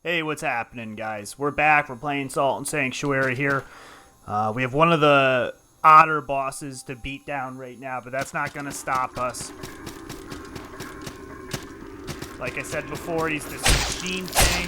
Hey, what's happening, guys? We're back. We're playing Salt and Sanctuary here. We have one of the otter bosses to beat down right now, but that's not going to stop us. Like I said before, he's this machine thing.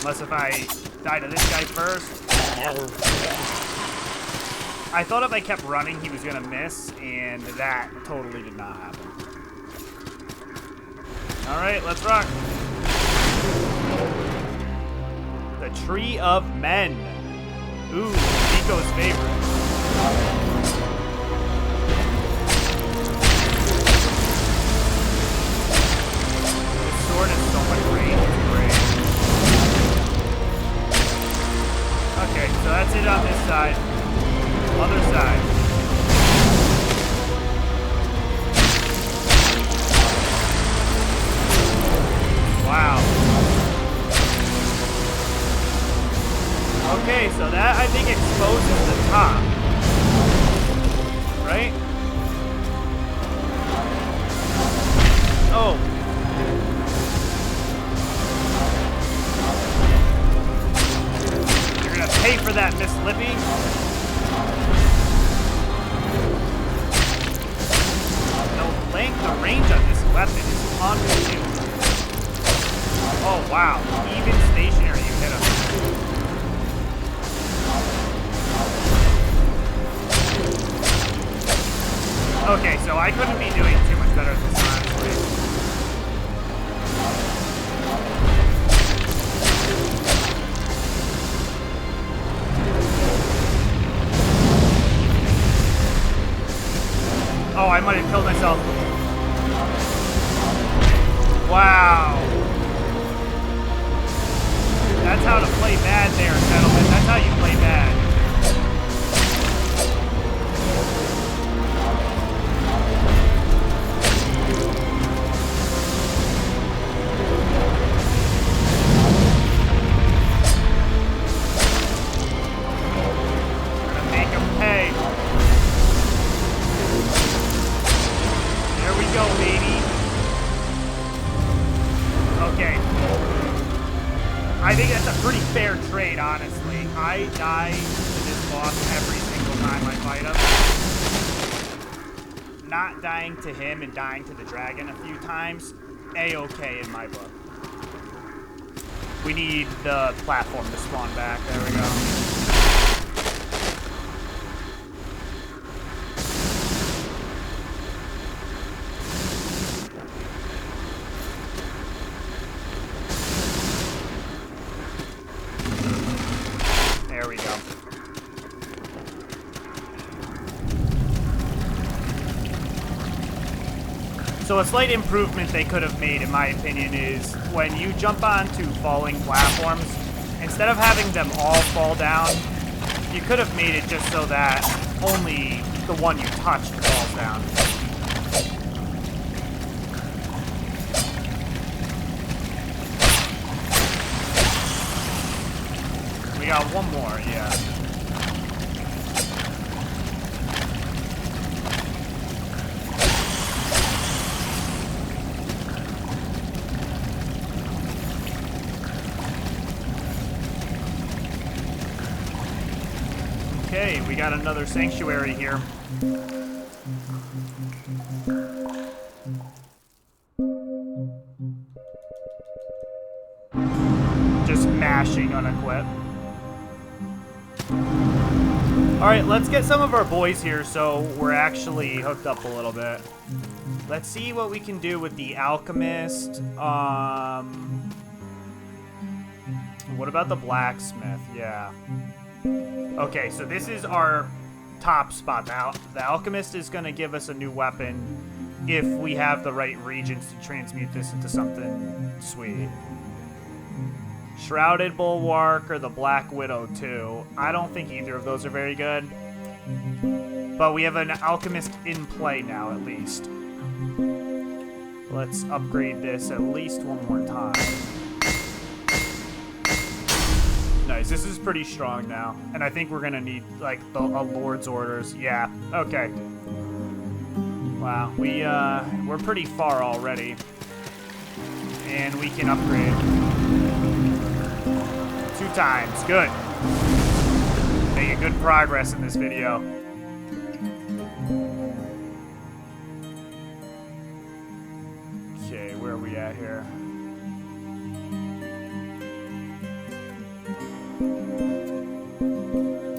Unless if I die to this guy first. I thought if I kept running, he was going to miss, and that totally did not happen. Alright, let's rock. The Tree of Men. Ooh, Nico's favorite. This sword has so much range. It's great. Okay, so that's it on this side. Other side. Wow. Okay, so that, I think, exposes the top. Right? Oh. You're gonna pay for that, Miss Lippy. The range on this weapon is unbelievable. Oh, wow. Even stationary, you hit him. Okay, so I couldn't be doing too much better this time, honestly. Oh, I might have killed myself. Wow. That's how to play bad there, gentlemen. That's how you play bad. I think that's a pretty fair trade, honestly. I die to this boss every single time I fight him. Not dying to him and dying to the dragon a few times, A-okay in my book. We need the platform to spawn back. There we go. There we go. So a slight improvement they could have made, in my opinion, is when you jump onto falling platforms, instead of having them all fall down, you could have made it just so that only the one you touched falls down. We got one more, yeah. Okay, we got another sanctuary here. Just mashing unequip. Alright, let's get some of our boys here so we're actually hooked up a little bit. Let's see what we can do with the Alchemist. What about the blacksmith? Yeah. Okay, so this is our top spot. Now, the Alchemist is going to give us a new weapon if we have the right reagents to transmute this into something sweet. Shrouded Bulwark or the Black Widow too. I don't think either of those are very good. But we have an Alchemist in play now, at least. Let's upgrade this at least one more time. Nice, this is pretty strong now. And I think we're gonna need, like, a Lord's Orders. Yeah, okay. Wow, we're pretty far already. And we can upgrade. times. Good. Making good progress in this video. Okay, where are we at here?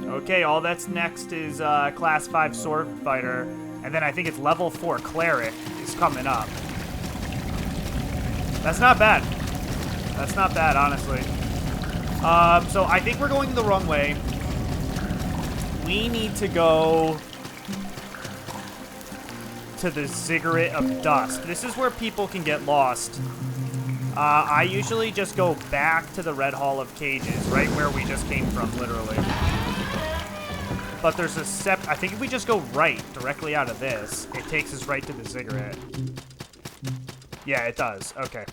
Okay, all that's next is class 5 sword fighter, and then I think it's level 4 cleric is coming up. That's not bad. That's not bad, honestly. So I think we're going the wrong way. We need to go to the Ziggurat of Dust. This is where people can get lost. I usually just go back to the Red Hall of Cages, right where we just came from, literally. But there's a I think if we just go right, directly out of this, it takes us right to the Ziggurat. Yeah, it does. Okay.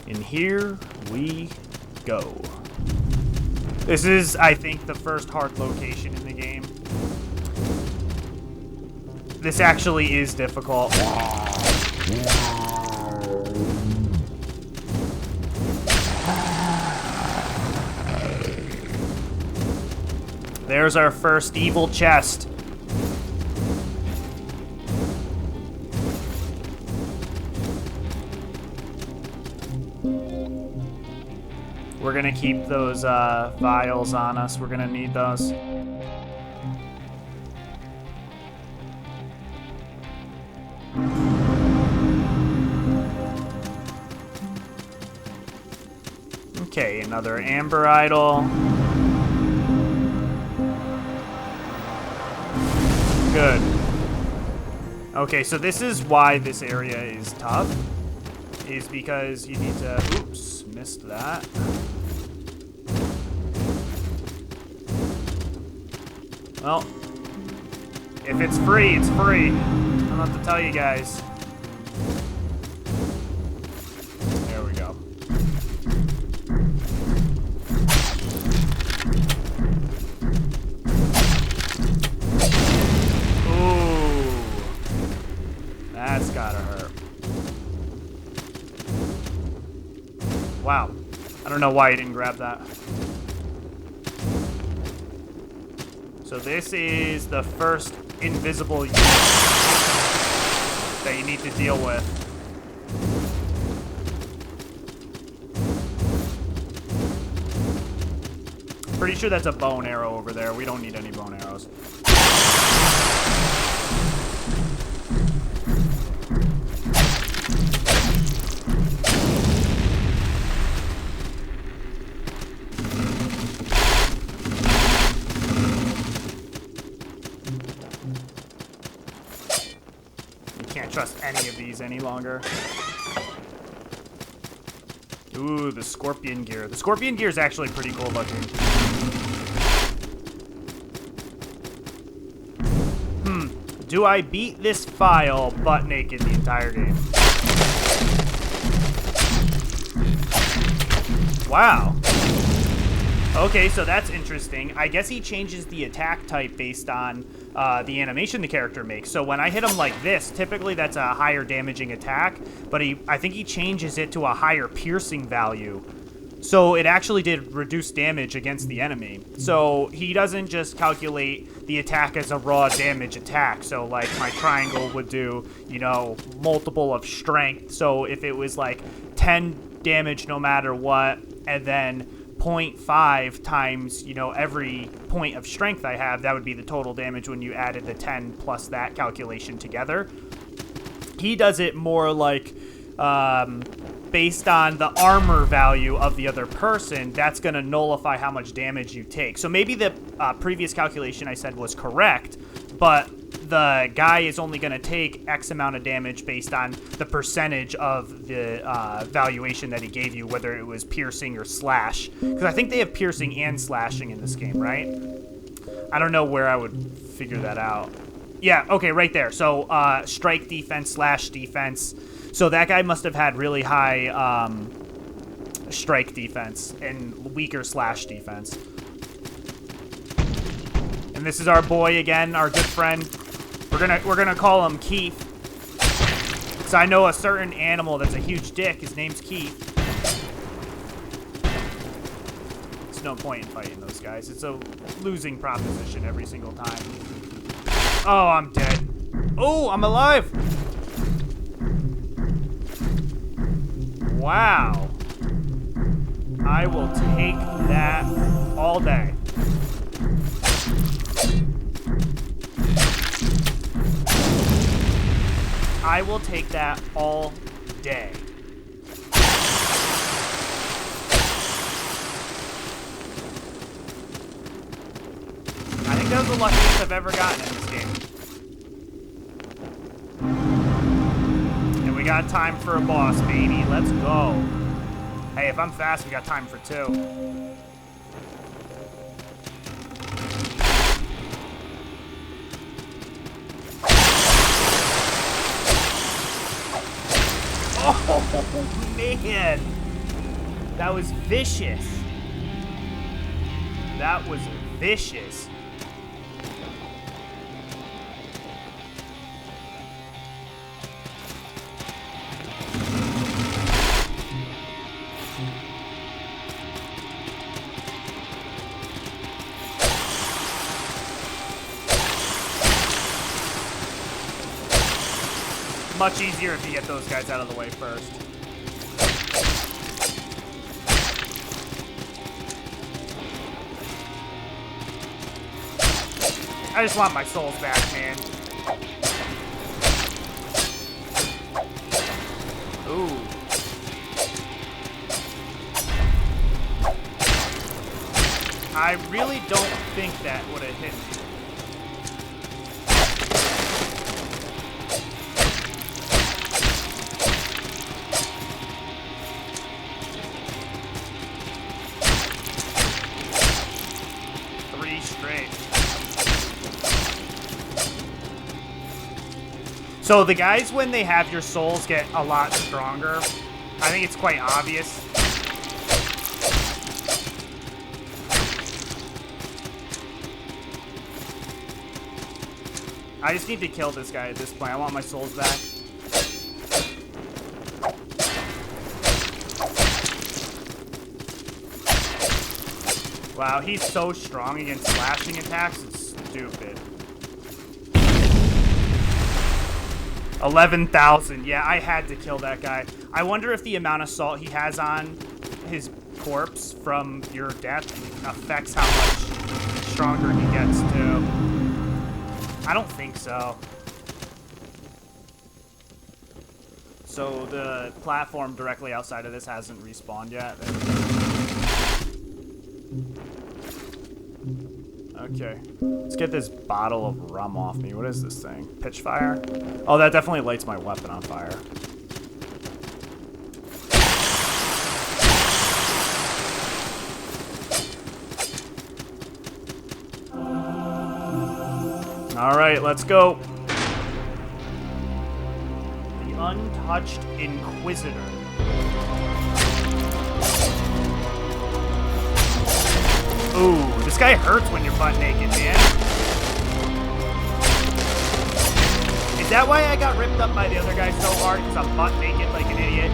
And here we go. This is, I think, the first hard location in the game. This actually is difficult. There's our first evil chest. We're gonna keep those vials on us. We're gonna need those. Okay, another amber idol. Good. Okay, so this is why this area is tough. Is because you need to... Oops, missed that. Well, if it's free, it's free. I don't have to tell you guys. There we go. Ooh. That's gotta hurt. Wow. I don't know why you didn't grab that. So this is the first invisible unit that you need to deal with. Pretty sure that's a bow and arrow over there. We don't need any bow and arrows. Trust any of these any longer. Ooh, the scorpion gear. The scorpion gear is actually pretty cool looking. Do I beat this file butt naked the entire game? Wow. Okay, so that's interesting. I guess he changes the attack type based on the animation the character makes. So when I hit him like this, typically that's a higher damaging attack, but I think he changes it to a higher piercing value. So it actually did reduce damage against the enemy. So he doesn't just calculate the attack as a raw damage attack. So like my triangle would do, you know, multiple of strength. So if it was like 10 damage no matter what, and then 0.5 times, you know, every point of strength I have, that would be the total damage when you added the 10 plus that calculation together. He does it more like based on the armor value of the other person. That's going to nullify how much damage you take. So maybe the previous calculation I said was correct, but the guy is only going to take X amount of damage based on the percentage of the valuation that he gave you, whether it was piercing or slash. Because I think they have piercing and slashing in this game, right? I don't know where I would figure that out. Yeah, okay, right there. So, strike defense / defense. So that guy must have had really high, strike defense and weaker / defense. And this is our boy again, our good friend. We're gonna call him Keith. So I know a certain animal that's a huge dick. His name's Keith. There's no point in fighting those guys. It's a losing proposition every single time. Oh, I'm dead. Oh, I'm alive. Wow. I will take that all day. I will take that all day. I think that was the luckiest I've ever gotten in this game. And we got time for a boss, baby. Let's go. Hey, if I'm fast, we got time for 2. Oh, man. That was vicious. That was vicious. Much easier if you get those guys out of the way first. I just want my souls back, man. Ooh. I really don't think that would have hit me. So the guys, when they have your souls, get a lot stronger. I think it's quite obvious. I just need to kill this guy at this point. I want my souls back. Wow, he's so strong against slashing attacks. It's stupid. 11,000. Yeah, I had to kill that guy. I wonder if the amount of salt he has on his corpse from your death affects how much stronger he gets, too. I don't think so. So the platform directly outside of this hasn't respawned yet. Okay. Let's get this bottle of rum off me. What is this thing? Pitch fire? Oh, that definitely lights my weapon on fire. Alright, let's go. The Untouched Inquisitor. Ooh, this guy hurts when you're butt naked, man. Is that why I got ripped up by the other guy so hard? Because I'm butt naked like an idiot?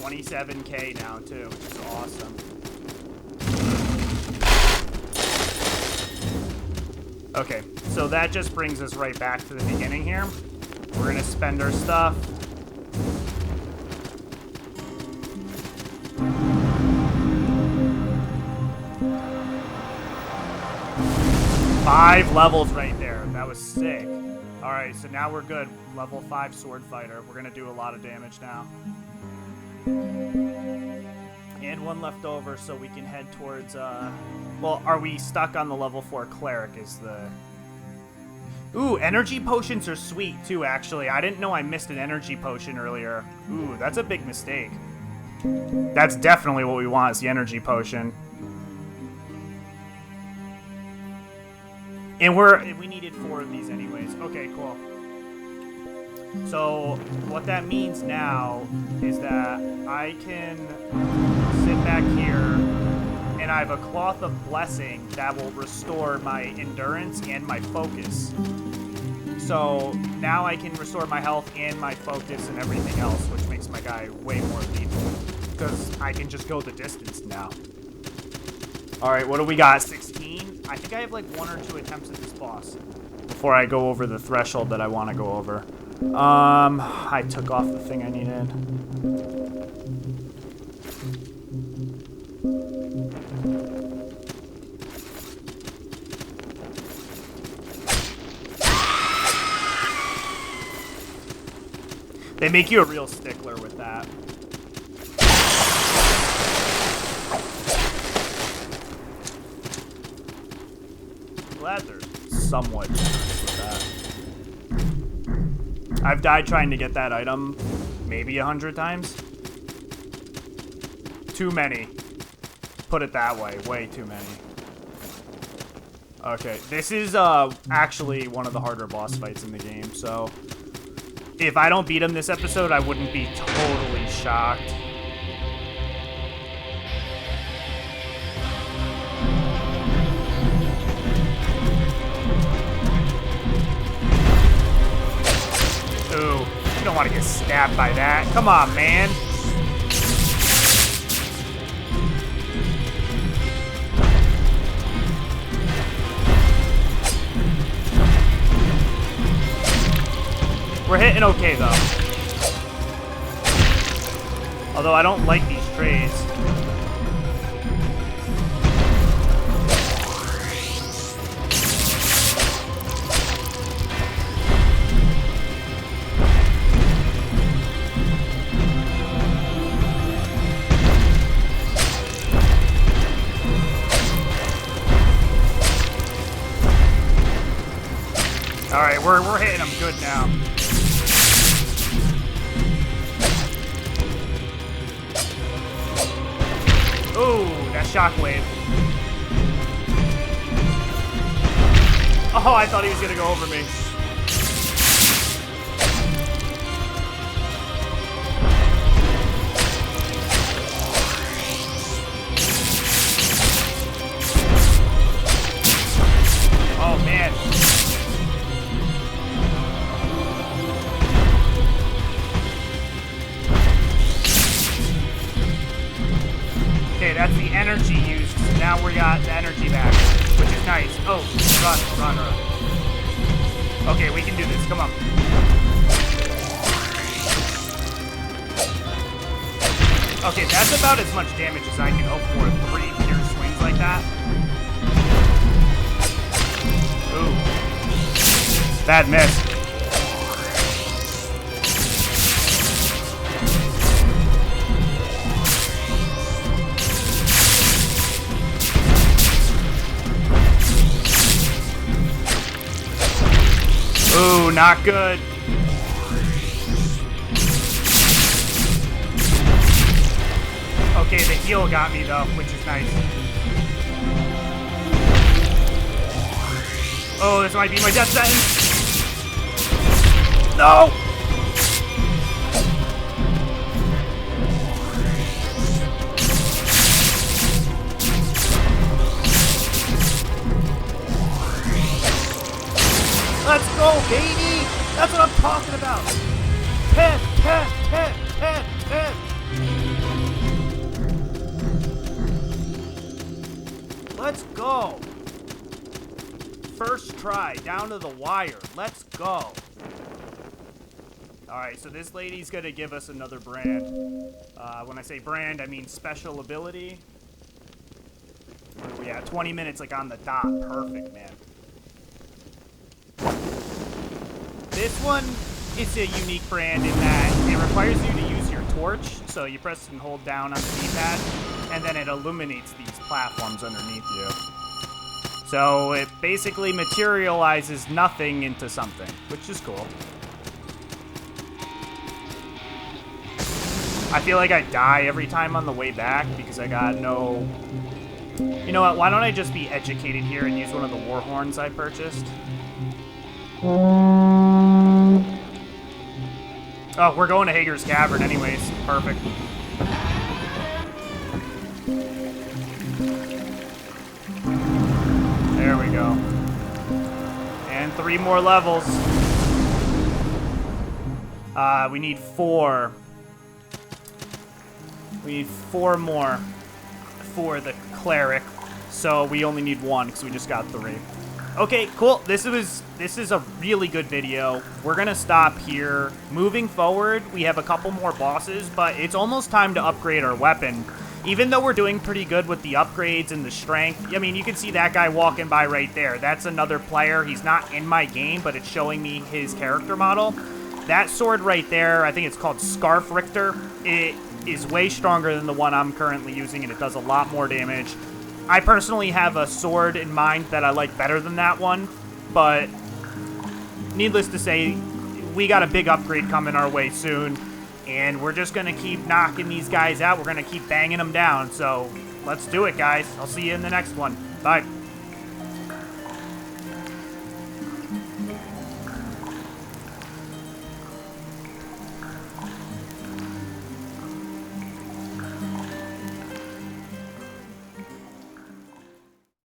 27K now, too, which is awesome. Okay, so that just brings us right back to the beginning here. We're gonna spend our stuff. Five levels right there. That was sick. Alright, so now we're good. Level 5 sword fighter. We're gonna do a lot of damage now. And one left over, so we can head towards, well, are we stuck on the level 4 cleric is the... Ooh, energy potions are sweet, too, actually. I didn't know I missed an energy potion earlier. Ooh, that's a big mistake. That's definitely what we want, is the energy potion. And we needed 4 of these anyways. Okay, cool. So, what that means now is that I can sit back here, and I have a Cloth of Blessing that will restore my endurance and my focus. So, now I can restore my health and my focus and everything else, which makes my guy way more lethal. Because I can just go the distance now. Alright, what do we got? 16? I think I have like 1 or 2 attempts at this boss before I go over the threshold that I want to go over. I took off the thing I needed. They make you a real stickler with that. I'm glad they're somewhat generous with that. I've died trying to get that item maybe 100 times. Too many. Put it that way. Way too many. Okay, this is actually one of the harder boss fights in the game, so if I don't beat him this episode, I wouldn't be totally shocked. Ooh, you don't want to get stabbed by that. Come on, man. We're hitting okay, though. Although I don't like these trays. Alright, we're hitting them good now. Ooh, that shockwave. Oh, I thought he was gonna go over me. Oh, man. Okay, that's the energy used. Now we got the energy back, which is nice. Oh, run. Okay, we can do this. Come on. Okay, that's about as much damage as I can hope for. 3 pure swings like that. Ooh. Bad miss. Ooh, not good. Okay, the heal got me though, which is nice. Oh, this might be my death sentence. No! Let's go, baby! That's what I'm talking about! Hit! go. First try, down to the wire. Let's go. Alright, so this lady's gonna give us another brand. When I say brand, I mean special ability. Where are we at? 20 minutes, like, on the dot. Perfect, man. This one is a unique brand in that it requires you to use your torch. So you press and hold down on the D-pad, and then it illuminates these platforms underneath you. So it basically materializes nothing into something, which is cool. I feel like I die every time on the way back because I got no... You know what, why don't I just be educated here and use one of the war horns I purchased? Oh, we're going to Hager's Cavern anyways. Perfect. There we go. And 3 more levels. We need 4. We need 4 more for the cleric. So we only need 1 because we just got 3. Okay, cool. This is a really good video. We're gonna stop here. Moving forward, we have a couple more bosses, but it's almost time to upgrade our weapon. Even though we're doing pretty good with the upgrades and the strength, I mean, you can see that guy walking by right there. That's another player. He's not in my game, but it's showing me his character model. That sword right there, I think it's called Scarf Richter. It is way stronger than the one I'm currently using, and it does a lot more damage. I personally have a sword in mind that I like better than that one, but needless to say, we got a big upgrade coming our way soon, and we're just going to keep knocking these guys out. We're going to keep banging them down, so let's do it, guys. I'll see you in the next one. Bye.